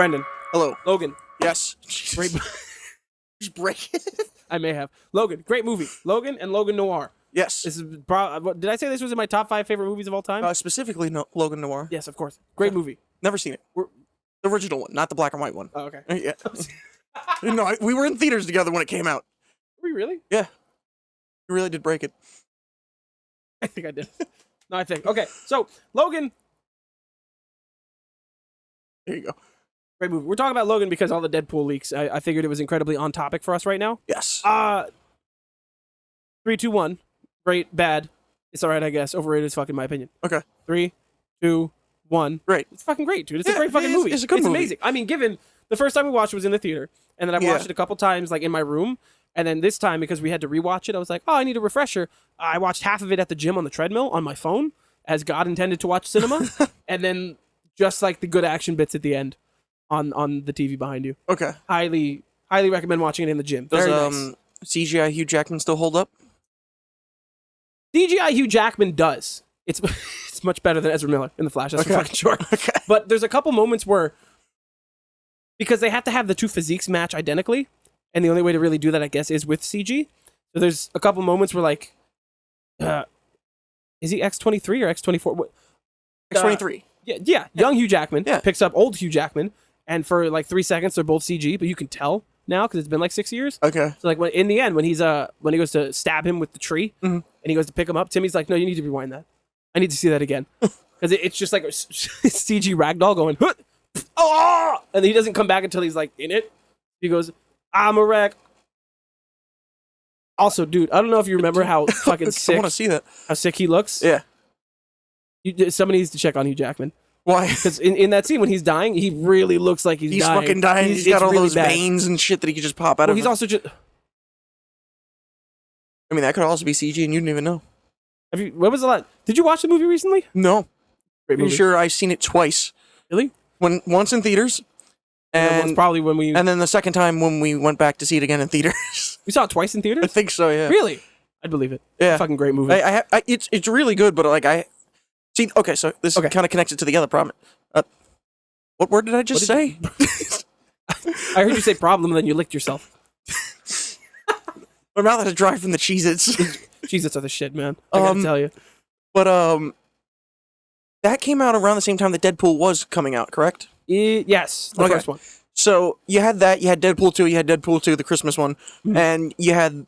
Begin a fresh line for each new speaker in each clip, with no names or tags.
Brendan.
Hello.
Logan.
Yes.
Great.
Just break it.
I may have. Logan. Great movie. Logan and Logan Noir.
Yes.
This is did I say this was in my top 5 favorite movies of all time?
Specifically, Logan Noir.
Yes, of course. Great movie.
Never seen it. The original one, not the black and white one.
Oh, okay.
Yeah. No, we were in theaters together when it came out.
Were we really?
Yeah. You really did break it.
I think I did. No, I think. Okay, so Logan.
There you go.
Great movie. We're talking about Logan because all the Deadpool leaks. I figured it was incredibly on topic for us right now.
Yes.
3, 2, 1. Great, bad. It's all right, I guess. Overrated as fuck, in my opinion.
Okay.
3, 2, 1.
Great.
It's fucking great, dude. It's a great fucking movie.
It's a good movie.
Amazing. I mean, given the first time we watched it was in the theater, and then I've watched it a couple times, like in my room, and then this time because we had to rewatch it, I was like, oh, I need a refresher. I watched half of it at the gym on the treadmill on my phone, as God intended to watch cinema, and then just like the good action bits at the end on the TV behind you.
Okay.
Highly recommend watching it in the gym.
Does
Very nice.
CGI Hugh Jackman still hold up?
CGI Hugh Jackman does. It's much better than Ezra Miller in The Flash. That's for fucking sure.
Okay.
But there's a couple moments where, because they have to have the two physiques match identically, and the only way to really do that, I guess, is with CG. So there's a couple moments where, like, is he X-23 or X-24?
X-23.
Yeah. Young Hugh Jackman
Yeah.
picks up old Hugh Jackman, and for like 3 seconds they're both CG, but you can tell now because it's been like 6 years.
Okay.
So like in the end when he goes to stab him with the tree, and he goes to pick him up, Timmy's like, no, you need to rewind that. I need to see that again because it's just like a CG ragdoll going, oh, and he doesn't come back until he's like in it. He goes, I'm a wreck. Also, dude, I don't know if you remember how fucking sick.
I want to see that.
How sick he looks.
Yeah.
Somebody needs to check on Hugh Jackman.
Why?
Because in that scene when he's dying, he really looks like he's dying.
Fucking dying. He's got all
really
those
bad.
veins and shit that he could just pop out of.
He's also just.
I mean, that could also be CG, and you didn't even know.
When was the last? Did you watch the movie recently?
No.
Great movie.
Pretty sure I've seen it twice.
Really?
Once in theaters, and
probably when we.
And then the second time when we went back to see it again in theaters.
We saw it twice in theaters.
I think so. Yeah.
Really? I'd believe it.
Yeah.
Fucking great movie.
It's really good, but like see. Okay, so this kind of connects it to the other problem. What word did I just say?
I heard you say problem, and then you licked yourself.
My mouth had to dry from the Cheez-Its.
Cheez-Its are the shit, man. I gotta tell you.
But that came out around the same time that Deadpool was coming out, correct?
Yes, the first one.
So you had that. You had Deadpool 2. You had Deadpool 2, the Christmas one, and you had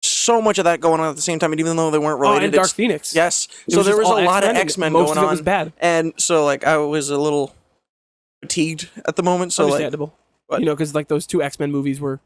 so much of that going on at the same time. And even though they weren't related,
and Dark Phoenix.
Yes. So there was a lot of X-Men going on.
Most of it was bad.
And so like I was a little fatigued at the moment. So
understandable.
Like,
you know, because like those two X-Men movies were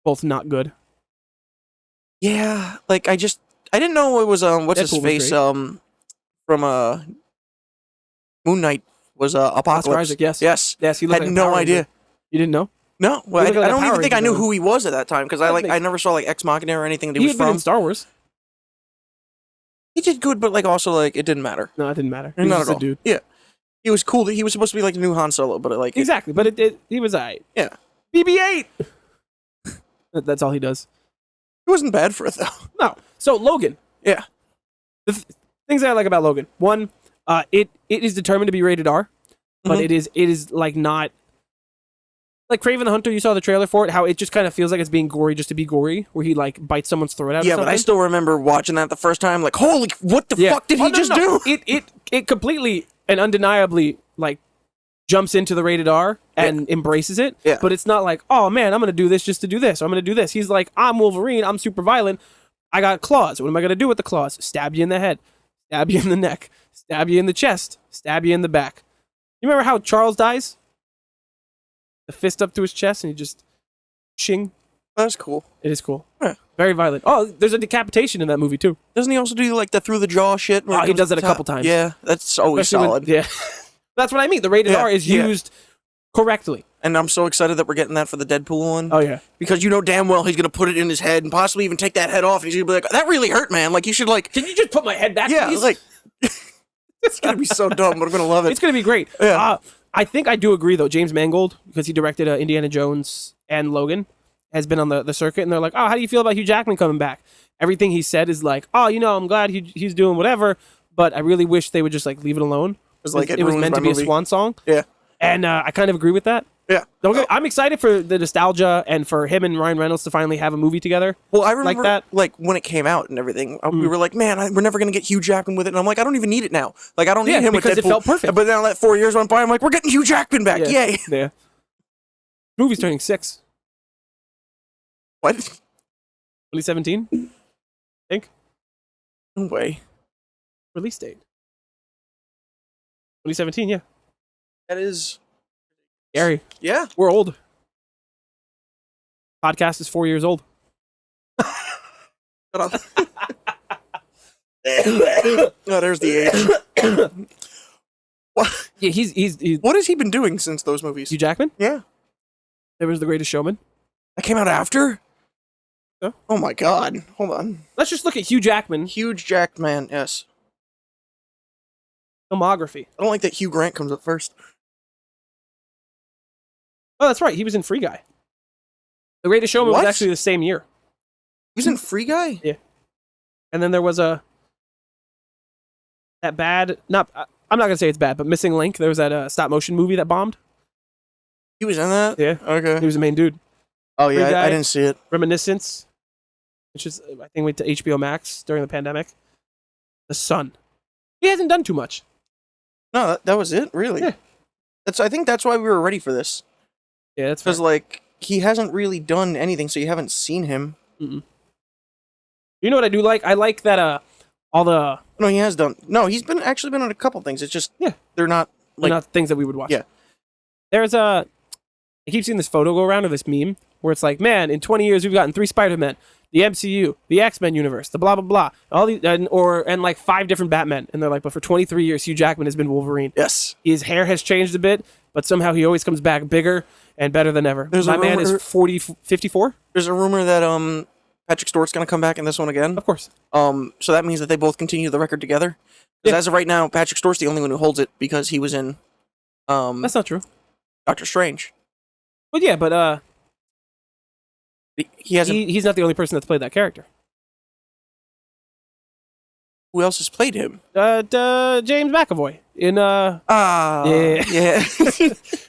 both not good.
Yeah, like I didn't know it was what's
Deadpool
his face from Moon Knight was Apocalypse.
Oscar Isaac, yes.
Yes.
He looked
had
like
no idea.
You didn't know?
No, well, I don't even think I knew
villain.
who he was at that time because I never saw like Ex Machina or anything that he was
had been
from.
in Star Wars.
He did good, but like also like it didn't matter.
No, it didn't matter. He
Not
was
at
just a
all.
dude.
Yeah, he was cool. He was supposed to be like the new Han Solo, but like
exactly. But he was alright.
Yeah.
BB-8. That's all he does.
It wasn't bad for it though.
No. So Logan.
Yeah.
The things that I like about Logan. One, it is determined to be rated R, but it is like not like Kraven the Hunter. You saw the trailer for it. How it just kind of feels like it's being gory just to be gory, where he like bites someone's throat out.
Yeah,
or something.
but I still remember watching that the first time. Like, holy, what the fuck did he just do?
It completely and undeniably like jumps into the rated R and embraces it.
Yeah.
But it's not like, oh man, I'm gonna do this just to do this. Or I'm gonna do this. He's like, I'm Wolverine. I'm super violent. I got claws. What am I gonna do with the claws? Stab you in the head. Stab you in the neck. Stab you in the chest. Stab you in the back. You remember how Charles dies? The fist up to his chest and he just shing.
That's cool.
It is cool.
Yeah.
Very violent. Oh, there's a decapitation in that movie too.
Doesn't he also do like the through the jaw shit?
Oh, he does it a couple times.
Yeah, that's always
Especially
solid.
yeah. That's what I mean. The rated R is used correctly.
And I'm so excited that we're getting that for the Deadpool one.
Oh yeah.
Because you know damn well he's gonna put it in his head and possibly even take that head off. And he's gonna be like, "That really hurt, man. Like you should like."
Can you just put my head back?
Yeah,
please?
like it's gonna be so dumb, but I'm gonna love it.
It's gonna be great.
Yeah.
I think I do agree though. James Mangold, because he directed Indiana Jones and Logan, has been on the circuit, and they're like, "Oh, how do you feel about Hugh Jackman coming back?" Everything he said is like, "Oh, you know, I'm glad he's doing whatever, but I really wish they would just like leave it alone."
It was like
it was meant to be a swan song.
Yeah.
And I kind of agree with that.
Yeah.
Okay, I'm excited for the nostalgia and for him and Ryan Reynolds to finally have a movie together.
Well, I remember
that.
like when it came out and everything, we were like, man, we're never gonna get Hugh Jackman with it. And I'm like, I don't even need it now. Like, I don't need him with Deadpool.
Because it felt perfect.
But now that 4 years went by, I'm like, we're getting Hugh Jackman back. Yay.
Yeah. Movie's turning 6.
What?
2017? I think.
No way.
Release date. 2017, yeah.
That is
Scary.
Yeah.
We're old. Podcast is 4 years old.
Shut up. Oh, there's the age. What?
Yeah, he's
What has he been doing since those movies?
Hugh Jackman?
Yeah.
There was The Greatest Showman.
That came out after?
Yeah.
Oh my god. Hold on.
Let's just look at Hugh Jackman.
Huge jacked man, yes.
Filmography.
I don't like that Hugh Grant comes up first.
Oh, that's right. He was in Free Guy. The Greatest Showman
What?
was actually the same year.
He was in Free Guy?
Yeah. And then there was that bad, I'm not going to say it's bad, but Missing Link. There was that stop motion movie that bombed.
He was in that?
Yeah.
Okay.
He was the main dude.
Oh yeah,
Free Guy.
I didn't see it.
Reminiscence, which is, I think, went to HBO Max during the pandemic. The Sun. He hasn't done too much.
No, that was it, really.
Yeah.
I think that's why we were ready for this.
Yeah, that's fair.
Because, like, he hasn't really done anything, so you haven't seen him.
Mm-mm. You know what I do like? I like that all the...
No, he has done. No, he's actually been on a couple things. It's just, they're not, like...
not things that we would watch.
Yeah.
There's I keep seeing this photo go around of this meme where it's like, man, in 20 years we've gotten 3 Spider-Men, the MCU, the X-Men universe, the blah blah blah, all these, and like 5 different Batmen, and they're like, but for 23 years Hugh Jackman has been Wolverine.
Yes.
His hair has changed a bit, but somehow he always comes back bigger and better than ever. My man is 54.
There's a rumor that Patrick Stewart's gonna come back in this one again.
Of course.
So that means that they both continue the record together. Because as of right now, Patrick Stewart's the only one who holds it because he was in
That's not true.
Doctor Strange.
But yeah, but
he hasn't.
he's not the only person that's played that character.
Who else has played him?
James McAvoy in yeah.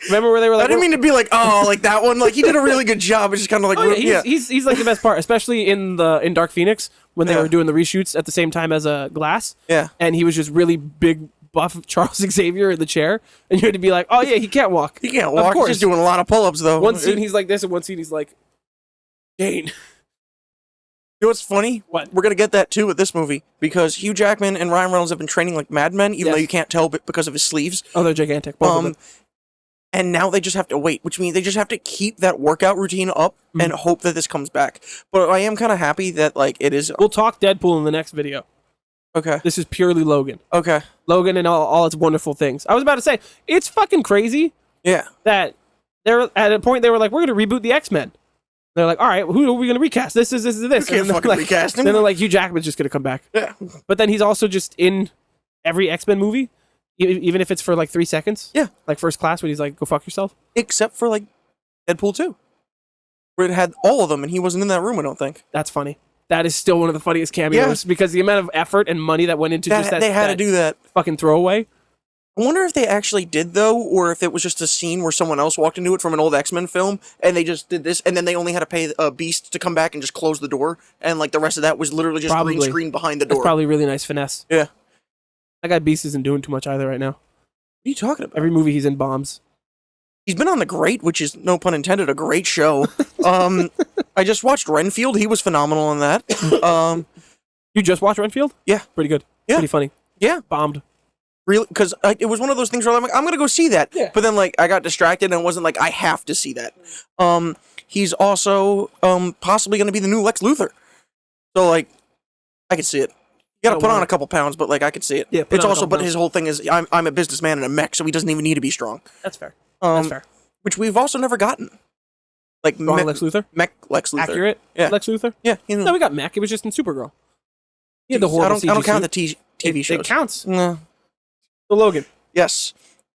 Remember where they were like,
I didn't mean to be like, oh, like that one. Like he did a really good job. It's just kind of like,
he's like the best part, especially in Dark Phoenix when they were doing the reshoots at the same time as Glass.
Yeah,
and he was just really big, buff Charles Xavier in the chair, and you had to be like, oh yeah, he can't walk.
He can't walk. Of course. He's just doing a lot of pull-ups though.
One scene he's like this, and one scene he's like, Jane.
You know what's funny?
What?
We're going to get that too with this movie because Hugh Jackman and Ryan Reynolds have been training like madmen, even though you can't tell because of his sleeves.
Oh, they're gigantic. Both of them.
And now they just have to wait, which means they just have to keep that workout routine up and hope that this comes back. But I am kind of happy that like it is.
We'll talk Deadpool in the next video.
Okay.
This is purely Logan.
Okay.
Logan and all its wonderful things. I was about to say, it's fucking crazy.
Yeah.
That they're at a point they were like, we're going to reboot the X-Men. They're like, all right, who are we going to recast? This.
You can't fucking recast him.
Then they're like, Hugh Jackman's just going to come back.
Yeah.
But then he's also just in every X-Men movie, even if it's for like 3 seconds.
Yeah.
Like First Class when he's like, go fuck yourself.
Except for like Deadpool 2. Where it had all of them and he wasn't in that room, I don't think.
That's funny. That is still one of the funniest cameos because the amount of effort and money that went into just that.
They had to do that.
Fucking throwaway.
I wonder if they actually did, though, or if it was just a scene where someone else walked into it from an old X-Men film, and they just did this, and then they only had to pay Beast to come back and just close the door, and, like, the rest of that was literally just green screen behind the door.
That's probably really nice finesse.
Yeah.
That guy Beast isn't doing too much either right now.
What are you talking about?
Every movie he's in bombs.
He's been on The Great, which is, no pun intended, a great show. I just watched Renfield. He was phenomenal in that.
You just watched Renfield?
Yeah.
Pretty good.
Yeah.
Pretty funny.
Yeah.
Bombed.
Really, because it was one of those things where I'm like, I'm gonna go see that, but then like I got distracted and it wasn't like I have to see that. He's also possibly gonna be the new Lex Luthor, so like I could see it. You gotta put on a couple pounds, but like I could see it.
Yeah,
it's also, but his whole thing is I'm a businessman in a mech, so he doesn't even need to be strong.
That's fair. That's fair.
Which we've also never gotten. Like
Lex Luthor,
mech Lex Luthor,
accurate.
Yeah,
Lex Luthor.
Yeah,
no, we got mech. It was just in Supergirl. Yeah, the horrible.
I don't count the TV shows.
It counts.
No.
So Logan.
Yes.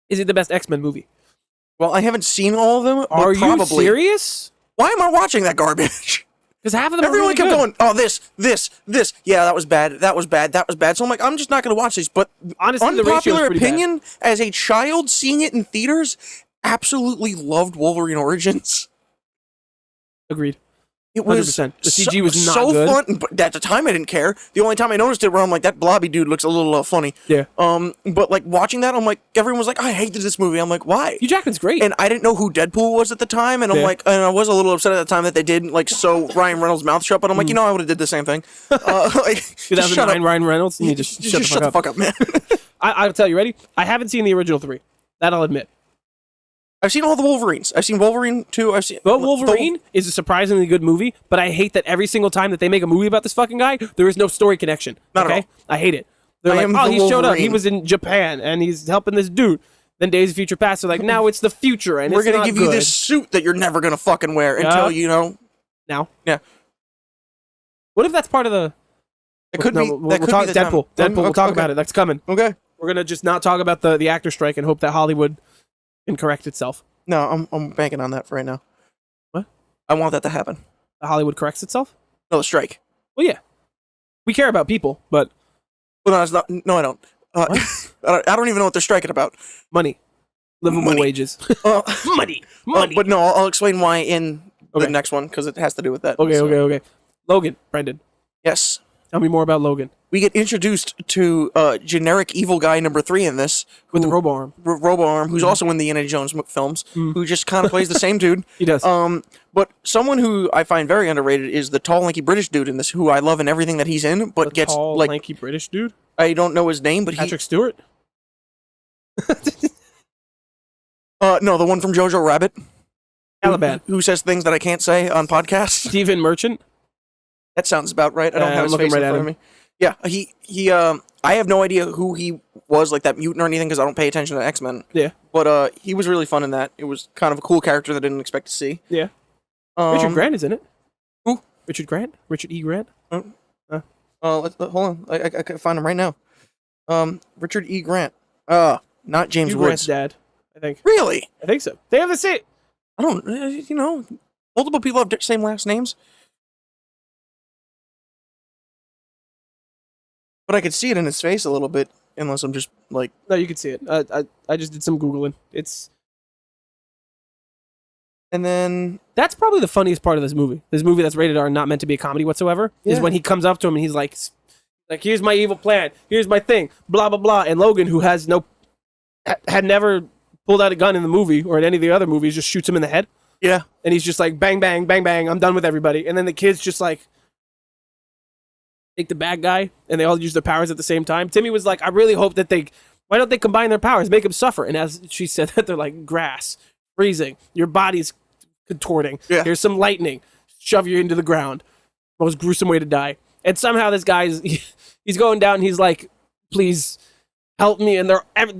Is it the best X-Men movie?
Well, I haven't seen all of them.
Are
probably.
You serious?
Why am I watching that garbage?
Because half of them
everyone
really
kept
good.
going, oh, this. Yeah, that was bad. That was bad. That was bad. So I'm like, I'm just not going to watch these. But
honestly,
unpopular
the
opinion, as a child seeing it in theaters, absolutely loved Wolverine Origins.
Agreed.
It was
100%. The CG was not
so
good.
fun, but at the time I didn't care. The only time I noticed it, where I'm like, that blobby dude looks a little funny.
Yeah.
But like watching that, I'm like, everyone was like, I hated this movie. I'm like, why?
Hugh Jackman's great.
And I didn't know who Deadpool was at the time, and I'm
Yeah.
like, and I was a little upset at the time that they didn't like sew Ryan Reynolds' mouth shut. But I'm like, you know, I would have did the same thing. Like, just shut up.
2009 Ryan Reynolds. You need to shut the fuck up.
man.
I'll tell you. Ready? I haven't seen the original 3. That I'll admit.
I've seen all the Wolverines. I've seen Wolverine 2. I've seen.
But Wolverine is a surprisingly good movie, but I hate that every single time that they make a movie about this fucking guy, there is no story connection.
Not at
okay? I hate it. They're like, oh, he showed up. He was in Japan, and he's helping this dude. Then Days of Future Past, they're like, now it's the future, and
we're
it's
gonna give you this suit that you're never gonna fucking wear until you know.
Now.
Yeah.
What if that's part of the?
It could be.
We'll talk Deadpool. Deadpool. We'll talk about it. That's coming.
Okay.
We're gonna just not talk about the actor strike and hope that Hollywood can correct itself.
No, I'm banking on that for right now.
What?
I want that to happen.
Hollywood corrects itself?
No, the strike.
Well, yeah. We care about people, but
Well, no, it's not. No, I don't. I don't even know what they're striking about.
money, livable wages,
Uh,
money.
but no, I'll explain why in
Okay.
the next one because it has to do with that.
Okay,
so.
okay. Logan, Brendan,
Yes.
tell me more about Logan
We get introduced to generic evil guy number 3 in this.
with the robo arm.
Robo-Arm, who's also in the Indiana Jones films, who just kind of plays the same dude.
He does.
But someone who I find very underrated is the tall, lanky British dude in this, who I love in everything that he's in, but
The
gets
tall,
like
lanky British dude,
I don't know his name, but
Patrick Stewart.
no, the one from Jojo Rabbit,
Caliban.
who says things that I can't say on podcasts.
Stephen Merchant.
That sounds about right. I don't have
I'm
his
looking
face
right
in
at
front of me. Yeah, he I have no idea who he was, like that mutant or anything, because I don't pay attention to X-Men.
Yeah.
But he was really fun in that. It was kind of a cool character that I didn't expect to see.
Yeah. Richard Grant is in it.
Who?
Richard Grant? Richard E. Grant?
Hold on. I can find him right now. Richard E. Grant. Not James
Hugh
Woods.
Grant's dad, I think.
Really?
I think so. They have the same.
I don't. You know, multiple people have same last names. But I could see it in his face a little bit, unless I'm just like.
No, you can see it. I just did some Googling.
And then
That's probably the funniest part of this movie. This movie that's rated R and not meant to be a comedy whatsoever is
Yeah.
when he comes up to him and he's like, here's my evil plan. Here's my thing. Blah blah blah. And Logan, who has had never pulled out a gun in the movie or in any of the other movies, just shoots him in the head.
yeah,
And he's just like, bang bang bang bang. I'm done with everybody. And then the kids just like take the bad guy and they all use their powers at the same time. Timmy was like, I really hope that why don't they combine their powers, make him suffer? And as she said that, they're like, grass, freezing, your body's contorting.
Yeah.
Here's some lightning, shove you into the ground. Most gruesome way to die. And somehow this guy's he's going down and he's like, please help me. And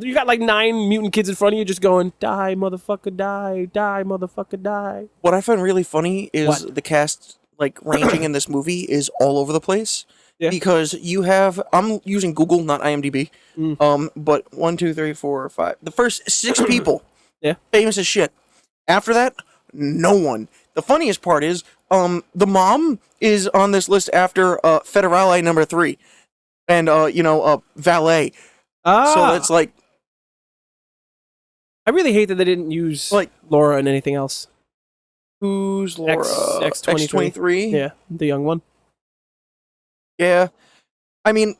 you got like 9 mutant kids in front of you just going, die, motherfucker, die, motherfucker, die.
what I find really funny is
What?
the cast like ranging in this movie is all over the place.
Yeah.
Because you have, I'm using Google, not IMDb. But 1, 2, 3, 4, 5. The first 6 people,
Yeah.
famous as shit. After that, no one. The funniest part is, the mom is on this list after Federale number 3, and Valet. So it's like,
I really hate that they didn't use
Like-
Laura and anything else.
who's Laura?
X-23.
X-23.
Yeah, the young one.
Yeah. I mean,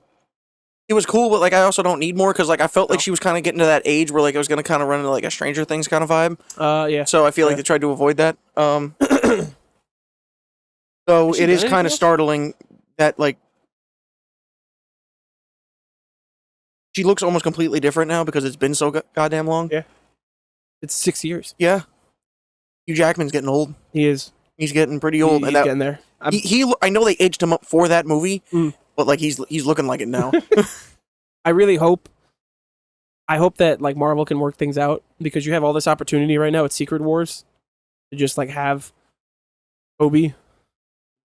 it was cool, but like I also don't need more because like I felt like she was kind of getting to that age where like it was gonna kind of run into like a Stranger Things kind of vibe.
Yeah.
So I feel like they tried to avoid that. So
Has she
it is
done
kind
anything
of
else?
startling that like she looks almost completely different now because it's been so goddamn long.
Yeah. It's 6 years.
Yeah. Hugh Jackman's getting old.
He is.
He's getting pretty old,
He's
and that
getting there.
I know they aged him up for that movie,
Mm.
but like he's looking like it now.
I really hope. I hope that like Marvel can work things out because you have all this opportunity right now at Secret Wars to just like have Toby,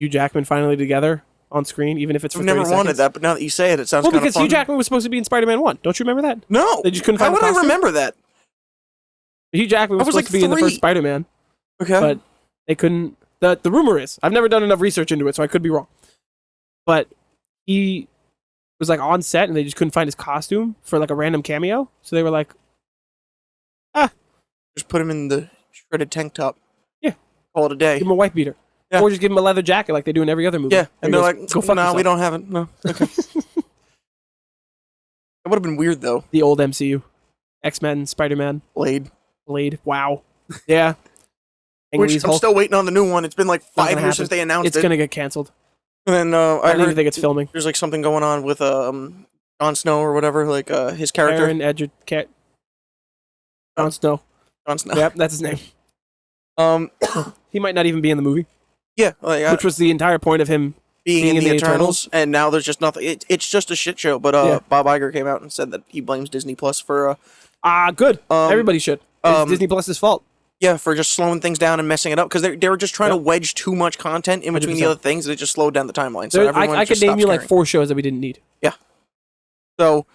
Hugh Jackman finally together on screen, even if it's for
I've never
30
wanted
seconds.
that, but now that you say it, it sounds
Well,
kind of
because
fun.
Hugh Jackman was supposed to be in Spider-Man 1. Don't you remember that?
No,
They just couldn't
how
find
would
the
I
costume?
remember that?
Hugh Jackman was
I was,
supposed
like,
to be in the
3.
first Spider-Man,
Okay,
but they couldn't. The rumor is, I've never done enough research into it, so I could be wrong. But he was like on set and they just couldn't find his costume for like a random cameo. So they were like,
Just put him in the shredded tank top.
Yeah.
Call it a day.
Give him a wife beater.
Yeah.
Or just give him a leather jacket like they do in every other movie.
Yeah, and they're like,
go fuck
no,
yourself."
we don't have it. No. Okay. That would have been weird, though.
The old MCU. X-Men, Spider-Man,
Blade.
Wow. Yeah. Ang
Which
Lee's
I'm
Hulk.
still waiting on the new one. It's been like
Not
5
gonna
years since
happen.
they announced
It's
it.
gonna get canceled.
And then
I
I
don't even
heard
think it's filming.
there's like something going on with Jon Snow or whatever, like his character.
Aaron Cat. Jon Snow.
Jon Snow.
Yep, that's his name. He might not even be in the movie,
Yeah, like,
which was the entire point of him.
being in the Eternals, and now there's just nothing. It's just a shit show. But
Yeah.
Bob Iger came out and said that he blames Disney Plus for
Good. Everybody should. It's Disney Plus's fault.
for just slowing things down and messing it up, because they were just trying to wedge too much content in between the
100%.
other things, and it just slowed down the timeline. So everyone
I could
just
name
stops
you like
caring.
4 shows that we didn't need.
So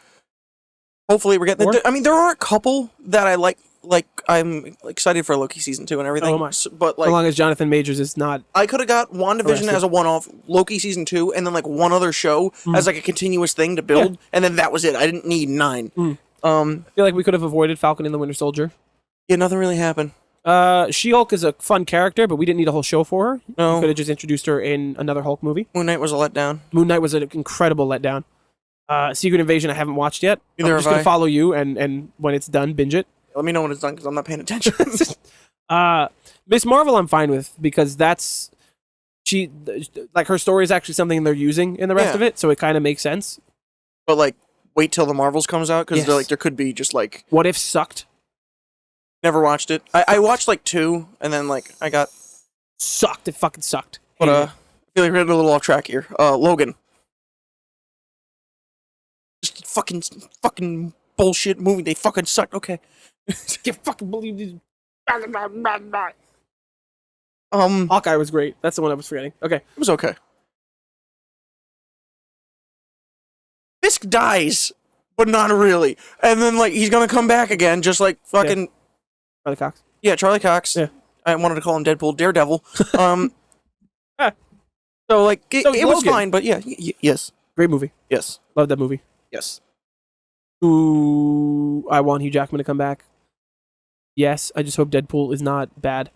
hopefully we're getting.
More?
I mean, there are a couple that I like. Like I'm excited for Loki season 2 and everything.
Oh, am I?
But like,
So long as Jonathan Majors is not.
I could have got WandaVision
Arrested.
as a one-off, Loki season 2, and then like one other show as like a continuous thing to build, and then that was it. I didn't need 9.
I feel like we could have avoided Falcon and the Winter Soldier.
Yeah, nothing really happened.
She-Hulk is a fun character, but we didn't need a whole show for her.
No.
We could have just introduced her in another Hulk movie.
Moon Knight was a letdown.
Moon Knight was an incredible letdown. Secret Invasion I haven't watched yet.
Neither
I'm just
have
gonna
I.
follow you, and when it's done, binge it.
Let me know when it's done, because I'm not paying attention.
Miss Marvel I'm fine with, because that's like her story is actually something they're using in the rest
Yeah.
of it, so it kind of makes sense.
But like, wait till the Marvels comes out, because
Yes.
they're like, there could be just like,
What If sucked?
never watched it. I watched like 2, and then like I got.
Sucked. It fucking sucked.
But
Hated
I feel like we're getting a little off track here. Logan. Just fucking bullshit movie. They fucking sucked. Okay.
it. Can't fucking believe this.
It
Hawkeye was great. That's the one I was forgetting. Okay.
was okay. Fisk dies, but not really. And then like he's gonna come back again, just like fucking
Charlie Cox.
yeah, Charlie Cox.
Yeah.
I wanted to call him Deadpool, Daredevil.
Ah.
So like
So
it was
Logan.
fine, but yeah, yes,
Great movie.
yes,
Love that movie.
yes.
Ooh, I want Hugh Jackman to come back. Yes, I just hope Deadpool is not bad.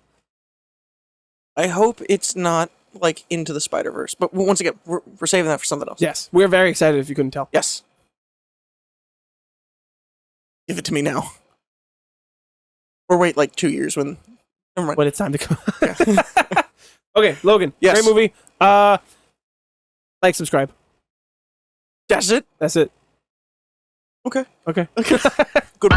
I hope it's not like Into the Spider-Verse, but once again, we're saving that for something else.
Yes, we're very excited if you couldn't tell.
Yes. Give it to me now. Or wait like 2 years when. Never mind.
When it's time to come.
Yeah.
Okay, Logan.
Yes.
Great movie. Like, subscribe.
That's it.
That's it.
Okay.
Okay.
Good.